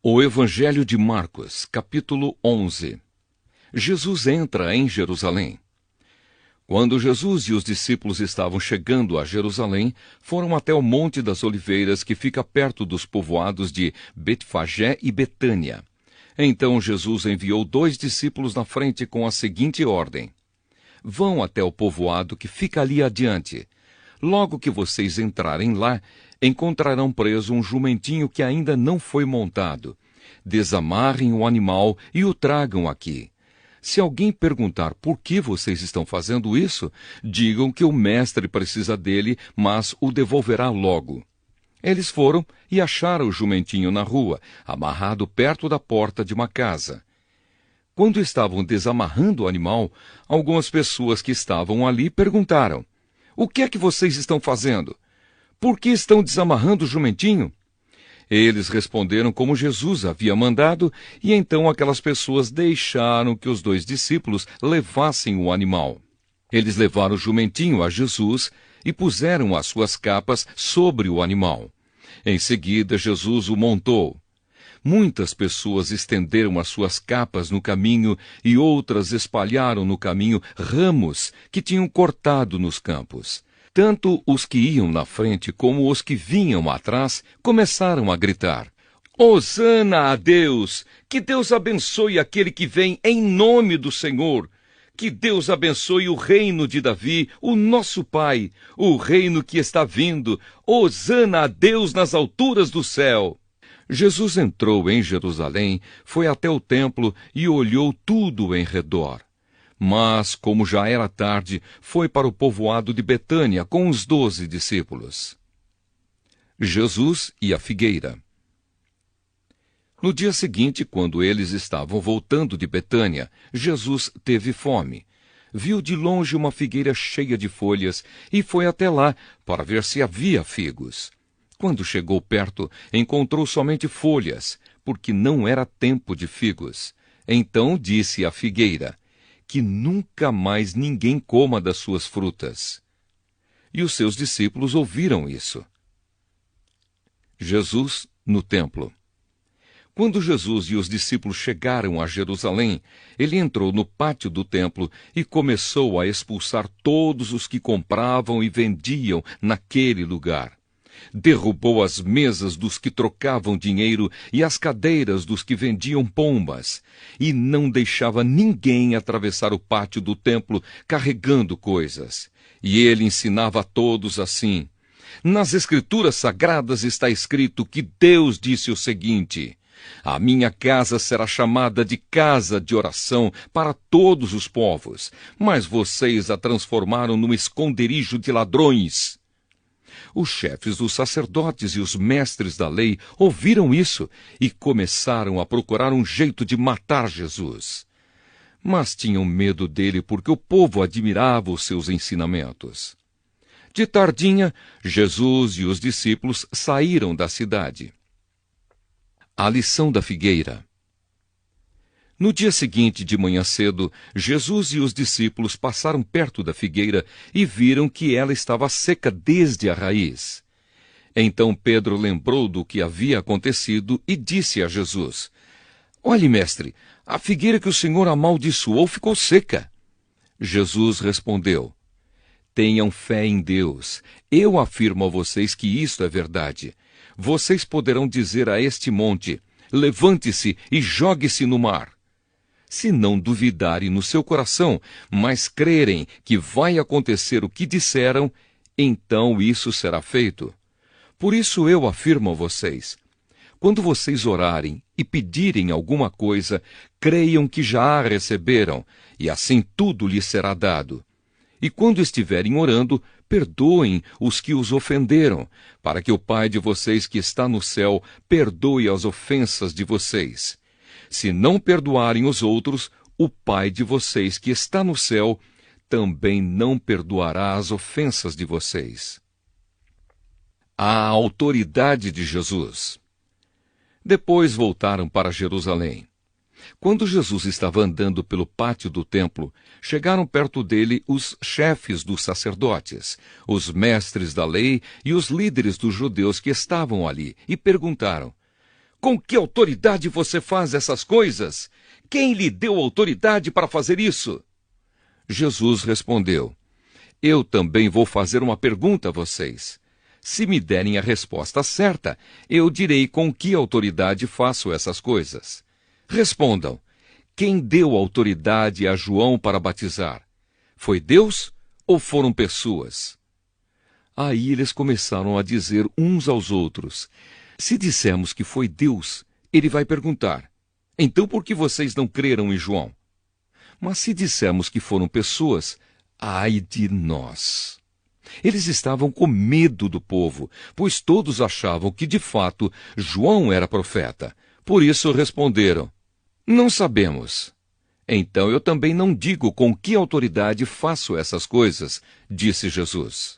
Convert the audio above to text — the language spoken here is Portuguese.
O Evangelho de Marcos, capítulo 11. Jesus entra em Jerusalém. Quando Jesus e os discípulos estavam chegando a Jerusalém, foram até o Monte das Oliveiras, que fica perto dos povoados de Betfagé e Betânia. Então Jesus enviou 2 discípulos na frente com a seguinte ordem: Vão até o povoado que fica ali adiante. Logo que vocês entrarem lá, encontrarão preso um jumentinho que ainda não foi montado. Desamarrem o animal e o tragam aqui. Se alguém perguntar por que vocês estão fazendo isso, digam que o mestre precisa dele, mas o devolverá logo. Eles foram e acharam o jumentinho na rua, amarrado perto da porta de uma casa. Quando estavam desamarrando o animal, algumas pessoas que estavam ali perguntaram: O que é que vocês estão fazendo? Por que estão desamarrando o jumentinho? Eles responderam como Jesus havia mandado, e então aquelas pessoas deixaram que os 2 discípulos levassem o animal. Eles levaram o jumentinho a Jesus e puseram as suas capas sobre o animal. Em seguida, Jesus o montou. Muitas pessoas estenderam as suas capas no caminho e outras espalharam no caminho ramos que tinham cortado nos campos. Tanto os que iam na frente como os que vinham atrás começaram a gritar: Hosana a Deus! Que Deus abençoe aquele que vem em nome do Senhor! Que Deus abençoe o reino de Davi, o nosso pai, o reino que está vindo! Hosana a Deus nas alturas do céu! Jesus entrou em Jerusalém, foi até o templo e olhou tudo em redor. Mas, como já era tarde, foi para o povoado de Betânia com os 12 discípulos. Jesus e a figueira. No dia seguinte, quando eles estavam voltando de Betânia, Jesus teve fome. Viu de longe uma figueira cheia de folhas e foi até lá para ver se havia figos. Quando chegou perto, encontrou somente folhas, porque não era tempo de figos. Então disse à figueira: Que nunca mais ninguém coma das suas frutas. E os seus discípulos ouviram isso. Jesus no templo. Quando Jesus e os discípulos chegaram a Jerusalém, ele entrou no pátio do templo e começou a expulsar todos os que compravam e vendiam naquele lugar. Derrubou as mesas dos que trocavam dinheiro e as cadeiras dos que vendiam pombas, e não deixava ninguém atravessar o pátio do templo carregando coisas. E ele ensinava a todos assim: Nas Escrituras Sagradas está escrito que Deus disse o seguinte: A minha casa será chamada de casa de oração para todos os povos, mas vocês a transformaram num esconderijo de ladrões. Os chefes dos sacerdotes e os mestres da lei ouviram isso e começaram a procurar um jeito de matar Jesus. Mas tinham medo dele porque o povo admirava os seus ensinamentos. De tardinha, Jesus e os discípulos saíram da cidade. A lição da figueira. No dia seguinte, de manhã cedo, Jesus e os discípulos passaram perto da figueira e viram que ela estava seca desde a raiz. Então Pedro lembrou do que havia acontecido e disse a Jesus: Olhe, mestre, a figueira que o Senhor amaldiçoou ficou seca. Jesus respondeu: Tenham fé em Deus. Eu afirmo a vocês que isto é verdade. Vocês poderão dizer a este monte: Levante-se e jogue-se no mar. Se não duvidarem no seu coração, mas crerem que vai acontecer o que disseram, então isso será feito. Por isso eu afirmo a vocês: quando vocês orarem e pedirem alguma coisa, creiam que já a receberam, e assim tudo lhes será dado. E quando estiverem orando, perdoem os que os ofenderam, para que o Pai de vocês que está no céu perdoe as ofensas de vocês. Se não perdoarem os outros, o Pai de vocês que está no céu também não perdoará as ofensas de vocês. A autoridade de Jesus. Depois voltaram para Jerusalém. Quando Jesus estava andando pelo pátio do templo, chegaram perto dele os chefes dos sacerdotes, os mestres da lei e os líderes dos judeus que estavam ali, e perguntaram: Com que autoridade você faz essas coisas? Quem lhe deu autoridade para fazer isso? Jesus respondeu: Eu também vou fazer uma pergunta a vocês. Se me derem a resposta certa, eu direi com que autoridade faço essas coisas. Respondam: quem deu autoridade a João para batizar? Foi Deus ou foram pessoas? Aí eles começaram a dizer uns aos outros: se dissermos que foi Deus, ele vai perguntar: então por que vocês não creram em João? Mas se dissermos que foram pessoas, ai de nós! Eles estavam com medo do povo, pois todos achavam que, de fato, João era profeta. Por isso responderam: não sabemos. Então eu também não digo com que autoridade faço essas coisas, disse Jesus.